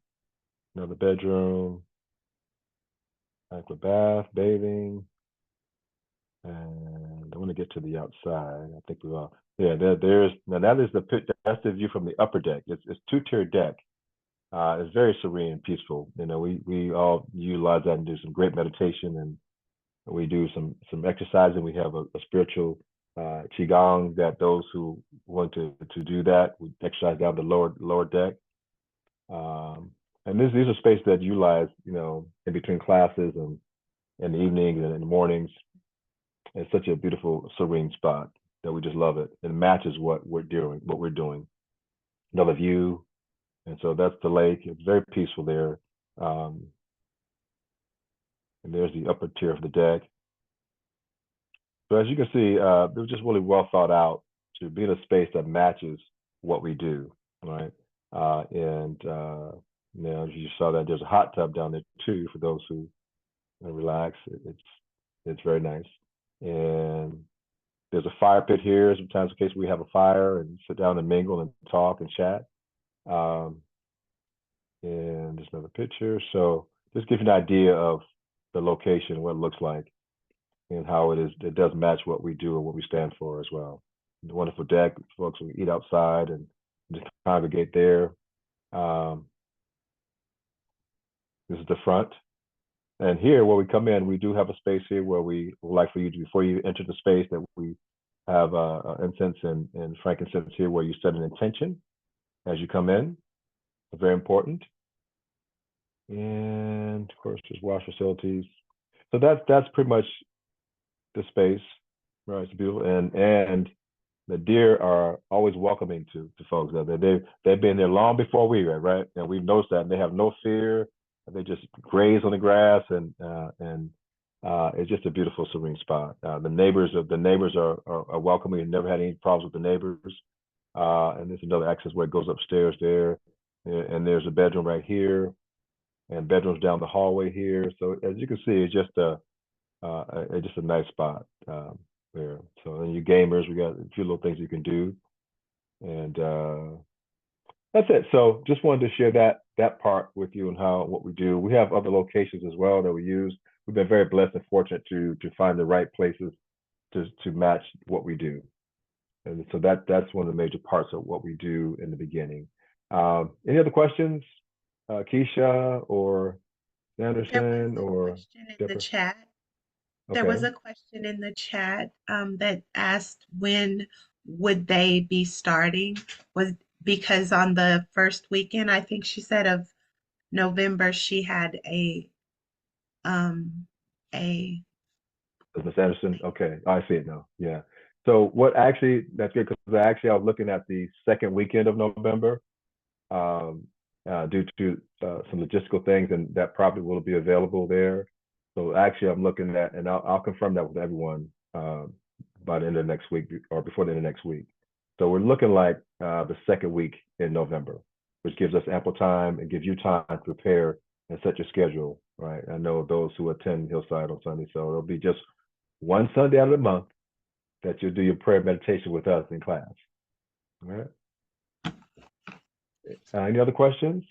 aqua bath, bathing. And I want to get to the outside. I think we all, yeah, there's, now that's the view from the upper deck. It's two-tier deck. It's very serene and peaceful. You know, we all utilize that and do some great meditation, and we do some exercising. We have a spiritual qigong that those who want to do that, we exercise down the lower deck. And these are spaces that utilize, you know, in between classes and in the evenings and in the mornings. It's such a beautiful, serene spot that we just love it. It matches what we're doing. Another view, and so that's the lake. It's very peaceful there. And there's the upper tier of the deck. So as you can see, they're just really well thought out to be in a space that matches what we do, right? And you know, you saw that there's a hot tub down there too for those who relax. It's very nice. And there's a fire pit here. Sometimes in case we have a fire and sit down and mingle and talk and chat. And there's another picture. So just give you an idea of the location, what it looks like, and how it does match what we do and what we stand for as well. wonderful deck. Folks will eat outside and just congregate there. This is the front. And here, where we come in, we do have a space here where we would like for you to, before you enter the space, that we have incense and frankincense here where you set an intention as you come in. Very important. And of course, there's wash facilities. So that's pretty much the space. Right, it's beautiful. And the deer are always welcoming to folks. They've been there long before we were, right? And we've noticed that, and they have no fear. They just graze on the grass, and it's just a beautiful, serene spot. The neighbors are welcoming. We've never had any problems with the neighbors. And there's another access way it goes upstairs there, and there's a bedroom right here, and bedrooms down the hallway here. So as you can see, it's just a nice spot there. So and you gamers, we got a few little things you can do, and that's it. So just wanted to share that part with you and what we do. We have other locations as well that we use. We've been very blessed and fortunate to find the right places to match what we do. And so that's one of the major parts of what we do in the beginning. Any other questions, Keisha or Anderson or the Deborah? chat. There was Okay. a question in the chat that asked when would they be starting? Was because on the first weekend, I think she said of November, she had a Miss Anderson. Okay, I see it now. Yeah. So that's good because I was looking at the second weekend of November due to some logistical things, and that probably will be available there. So actually, I'm looking at, and I'll confirm that with everyone by the end of next week or before the end of next week. So we're looking like the second week in November, which gives us ample time and gives you time to prepare and set your schedule, right? I know those who attend Hillside on Sunday, so it'll be just one Sunday out of the month that you'll do your prayer meditation with us in class. All right. Any other questions?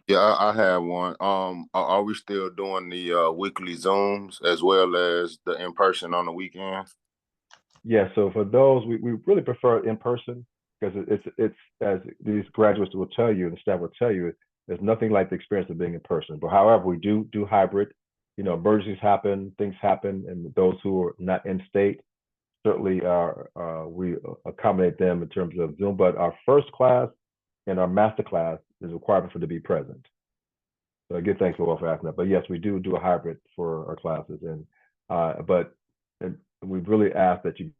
Yeah, I have one. Are we still doing the weekly Zooms as well as the in person on the weekends? Yeah. So for those, we really prefer in person because it's as these graduates will tell you and the staff will tell you, there's nothing like the experience of being in person. But however, we do hybrid. You know, emergencies happen, things happen, and those who are not in state certainly we accommodate them in terms of Zoom. But our first class and our master class is a requirement for to be present. So I give thanks for asking that. But yes, we do a hybrid for our classes, and we really ask that you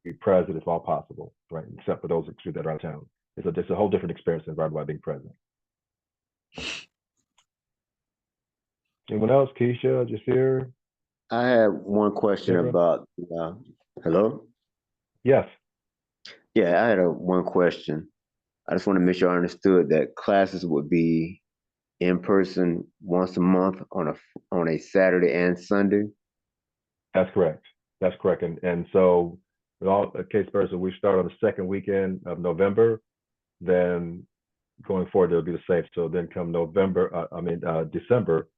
be present if all possible, right? Except for those that are out of town. It's a whole different experience than right by being present. Anyone else? Keisha, Jasir? I had one question Deborah? about, hello? Yes. Yeah, I had one question. I just want to make sure I understood that classes would be in person once a month on a Saturday and Sunday. That's correct. That's correct. And so with all case person, we start on the second weekend of November. Then going forward, it'll be the same. So then come December,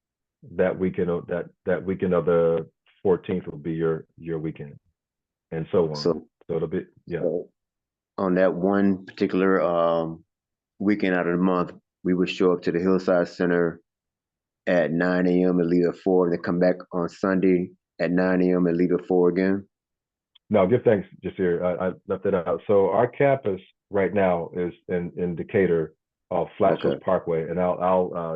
that weekend of the 14th will be your weekend, and so on. So it'll be So on that one particular weekend out of the month, we would show up to the Hillside Center at 9 a.m. and leave at 4, and then come back on Sunday at 9 a.m. and leave at 4 again. No, give thanks, Jasir. I left it out. So our campus right now is in Decatur, Flat Shoals Parkway, and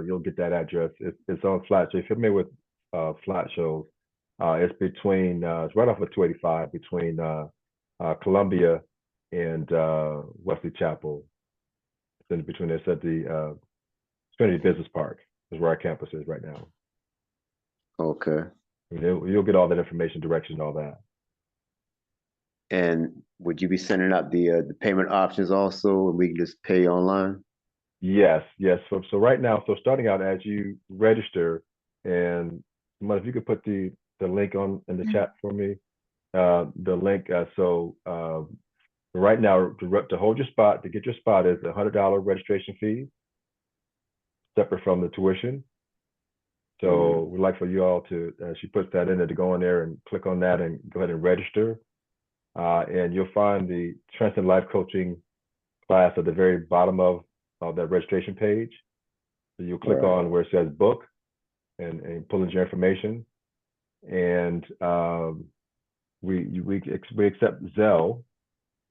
you'll get that address. It's on Flat Shoals. If you're familiar with Flat Shoals, it's between it's right off of 285 between Columbia and Wesley Chapel. It's in between there. It's at the Trinity Business Park is where our campus is right now. Okay. You'll get all that information, direction, all that. And would you be sending out the payment options also, and we can just pay online? Yes. So right now, starting out as you register, and if you could put the link in the chat for me, the link. Right now, to hold your spot, to get your spot is $100 registration fee, separate from the tuition. So we'd like for you all to, she puts that in there, to go in there and click on that and go ahead and register. And you'll find the Transcendent Life Coaching class at the very bottom of that registration page. So you'll click on where it says book and pull in your information. And we accept Zelle,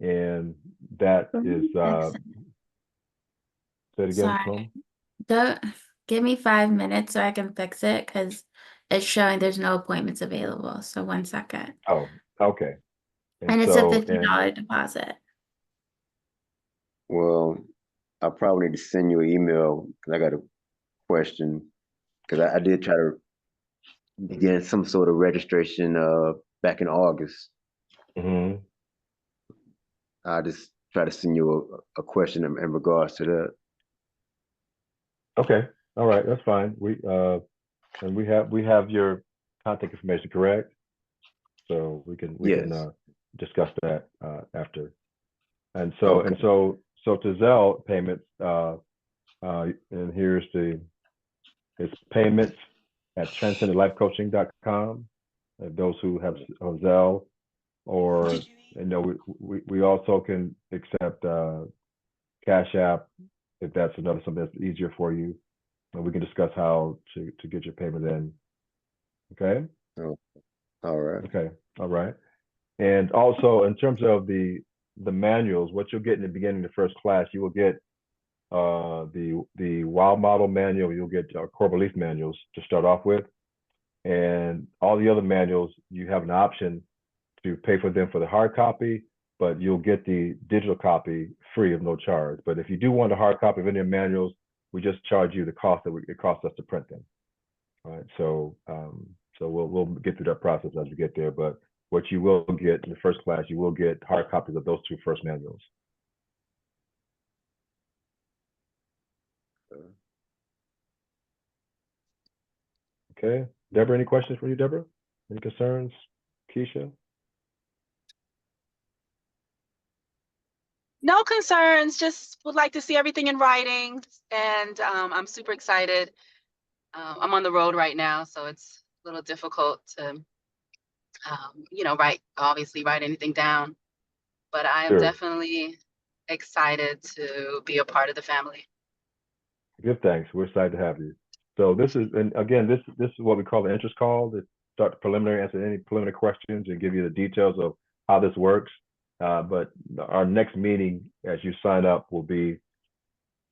and that is say it again, Sorry. Mom. Don't give me 5 minutes so I can fix it because it's showing there's no appointments available. So 1 second. Oh, okay. And it's a $50 deposit. Well, I probably need to send you an email because I got a question, because I did try to begin some sort of registration back in August. Mm-hmm. I just try to send you a question in regards to that. Okay. All right. That's fine. And we have your contact information, correct? So we can discuss that after. And so to Zelle payments, and here's it's payments at transcendentlifecoaching.com. Those who have Zelle, or we also can accept Cash App if that's something that's easier for you. And we can discuss how to get your payment in. Okay. Oh, all right. Okay. All right. And also, in terms of the manuals, what you'll get in the beginning of the first class, you will get the WOW model manual. You'll get core belief manuals to start off with, and all the other manuals you have an option to pay for them for the hard copy, but you'll get the digital copy free of no charge. But if you do want a hard copy of any of the manuals, we just charge you the cost that it costs us to print them. All right. So we'll get through that process as we get there. But what you will get in the first class, you will get hard copies of those 2 first manuals. Okay. Deborah, any questions for you, Deborah? Any concerns? Keisha? No concerns, just would like to see everything in writing. And I'm super excited. I'm on the road right now, so it's a little difficult to, write anything down. But I am definitely excited to be a part of the family. Good, thanks. We're excited to have you. So this is, and again, this is what we call the interest call. To start the preliminary, answer any preliminary questions and give you the details of how this works. But our next meeting, as you sign up, will be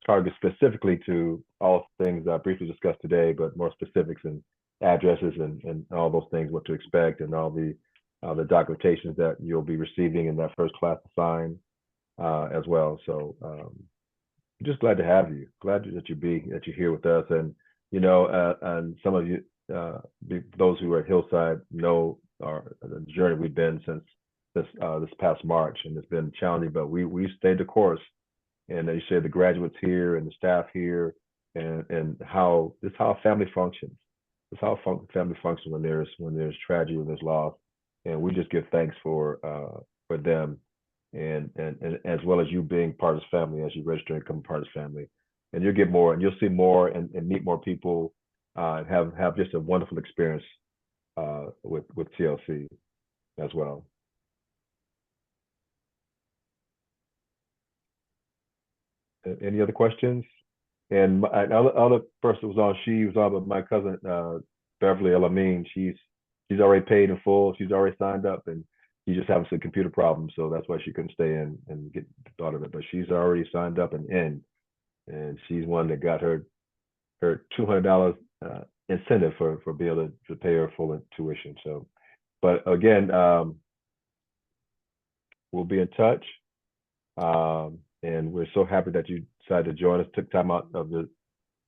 targeted specifically to all things I briefly discussed today, but more specifics and addresses and all those things, what to expect, and all the documentations that you'll be receiving in that first class assigned as well. So just glad to have you. Glad that you're here with us, and and some of you, those who are at Hillside, know the journey we've been since this past March, and it's been challenging, but we stayed the course. And they said the graduates here and the staff here, and how a family functions. This is how family functions when there's tragedy, when there's loss, and we just give thanks for them, and as well as you being part of this family as you register and become part of this family, and you'll get more, and you'll see more, and meet more people, and have just a wonderful experience with TLC as well. Any other questions? And my other person was on, but my cousin Beverly Elamine, she's already paid in full. She's already signed up, and she's just having some computer problems, so that's why she couldn't stay in and get the thought of it. But she's already signed up and in, and she's one that got her $200 incentive for being able to pay her full tuition. So, but again, we'll be in touch. And we're so happy that you decided to join us, took time out of the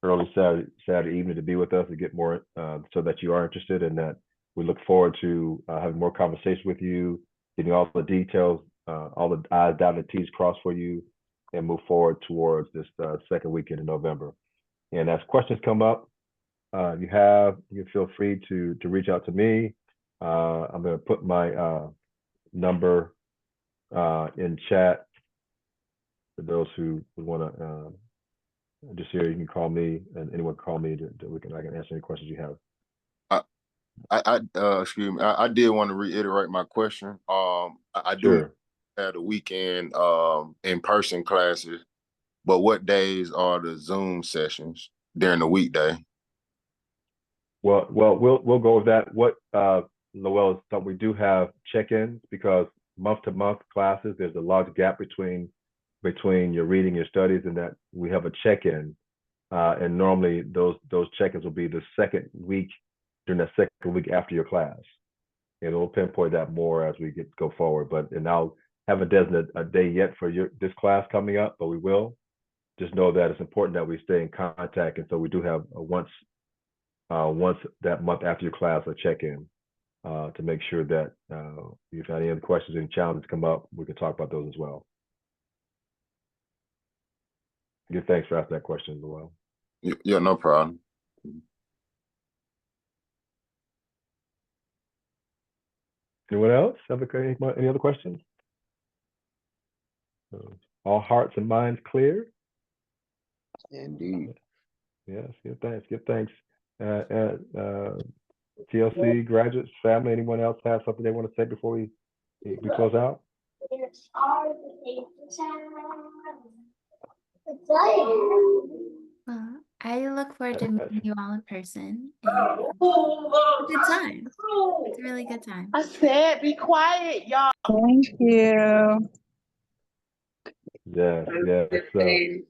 early Saturday evening to be with us, to get more, so that you are interested, and that we look forward to having more conversation with you, getting all the details, all the I's dotted and T's crossed for you, and move forward towards this second weekend in November. And as questions come up, you can feel free to reach out to me. I'm going to put my number in chat for those who would want to just here. You can call me, and anyone can call me. I can answer any questions you have. Excuse me. I did want to reiterate my question. I do Sure. have the weekend in-person classes, but what days are the Zoom sessions during the weekday? Well, we'll go with that. What Lowell, is we do have check-ins because month-to-month classes, there's a large gap between your reading, your studies, and that we have a check-in. And normally those check-ins will be the second week during the second week after your class. And we'll pinpoint that more as we go forward. And I'll haven't designated a day yet for this class coming up, but we will. Just know that it's important that we stay in contact, and so we do have once that month after your class a check-in to make sure that if you have any other questions, any challenges come up, we can talk about those as well. Good, thanks for asking that question as well. Yeah, no problem. Anyone else have any other questions? All hearts and minds clear? Indeed. Yes, good thanks, good thanks. TLC graduates, family, anyone else have something they want to say before we close out? Well, I look forward to meeting you all in person. And good time. It's a really good time. I said, be quiet, y'all. Thank you. Yes, yes. I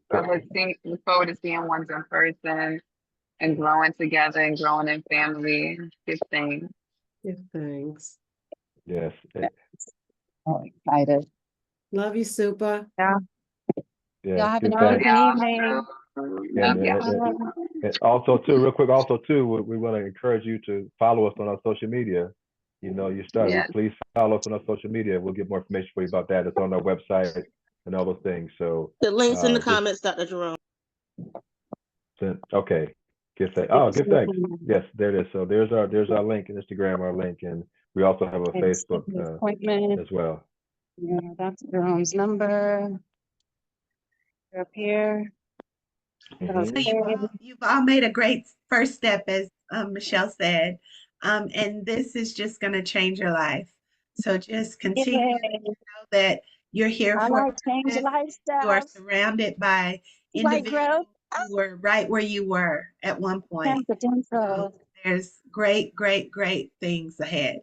look forward to seeing ones in person and growing together and growing in family. Good thing. Give thanks. Yes. Oh, excited. Love you, Super. Yeah. Yes, Y'all have an good thanks. amazing evening. And also too, real quick, also too, we want to encourage you to follow us on our social media. You know, you study. Yes. Please follow us on our social media. We'll get more information for you about that. It's on our website and all those things. So The link's in the comments, Dr. Jerome. Okay. Good thanks. Yes, there it is. So there's our link, Instagram, our link, and we also have a Facebook appointment as well. Yeah, that's Jerome's number. Up here. Mhm. So you've all made a great first step, as Michelle said. And this is just going to change your life. So just continue to know that you're here I for like change you are lifestyles. surrounded by Like growth. individuals who were right where you were at one point. Potential. There's great, great, great things ahead.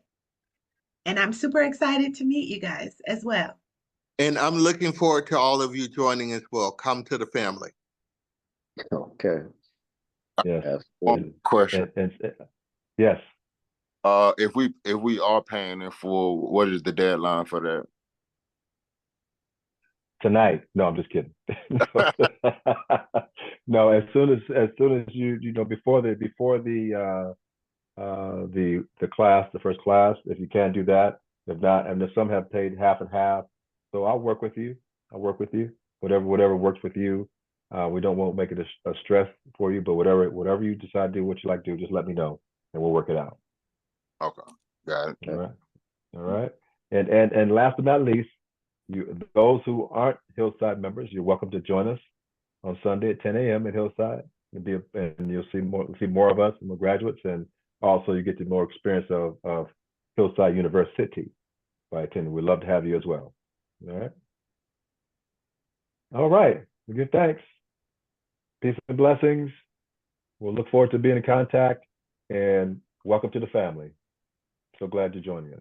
And I'm super excited to meet you guys as well. And I'm looking forward to all of you joining as well. Come to the family. Okay. Yes. One question. Yes. If we are paying in full, what is the deadline for that? Tonight. No, I'm just kidding. No, as soon as you know before the class, the first class, if you can do that. If not, and some have paid half and half. So I'll work with you. Whatever works with you. We won't make it a stress for you, but whatever you decide to do, what you like to do, just let me know and we'll work it out. Okay. Got it. All right. And last but not least, those who aren't Hillside members, you're welcome to join us on Sunday at 10 a.m. at Hillside. And you'll see more of us, more graduates, and also you get the more experience of Hillside University by attending. We'd love to have you as well. All right. All right. We give thanks. Peace and blessings. We'll look forward to being in contact, and welcome to the family. So glad you're joining us.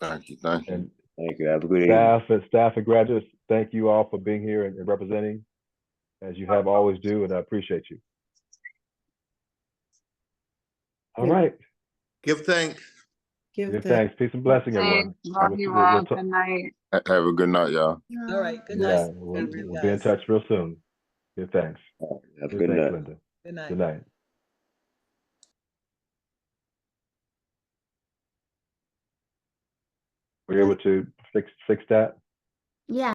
Thank you. Thank you. And thank you. Have a good evening. Staff and graduates, thank you all for being here and representing as you have always do, and I appreciate you. All right. Give thanks. Give thanks. Peace and blessing, everyone. Love you all. Good night. Have a good night, y'all. All right. Good Yeah, night. we'll be in touch real soon. Give thanks. Have a Give good thanks, night. Linda. Good night. Good night. Were you able to fix that? Yeah.